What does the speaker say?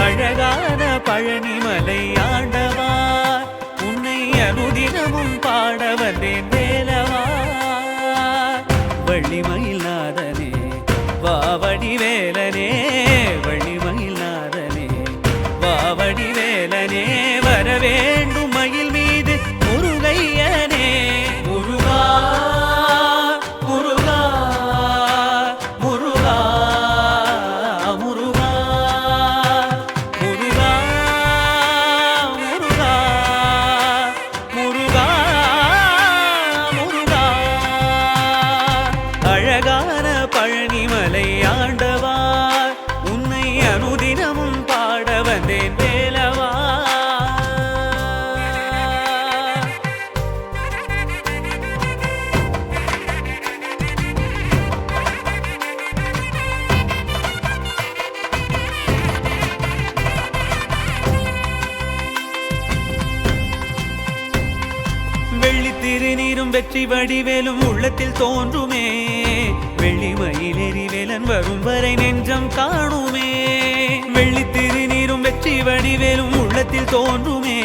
அழகான பழனிமலை ஆண்டவா உன்னை அனுதினமும் பாட வந்தேன் வேலவா வள்ளிமயில் நாதனே வாவடி வேலனே வள்ளிமயில் நாதனே வாவடி வேலனே வர வேண்டும் மயில் மீது முருகையனே முருகா முருகா முருகா முருகா முருகா முருகா முருகா முருகா அழகான பழனிமலை ஆண்டவா உன்னை அனுதினமும் பாட வந்தேன் வேலவா வெள்ளி திருநீரும் வெற்றி வடிவேலும் உள்ளத்தில் தோன்றுமே வெள்ளி மயிலேறி வேலன் வரும் வரை நெஞ்சம் காணுமே வெள்ளி திருநீரும் வெற்றி வடிவேலும் உள்ளத்தில் தோன்றுமே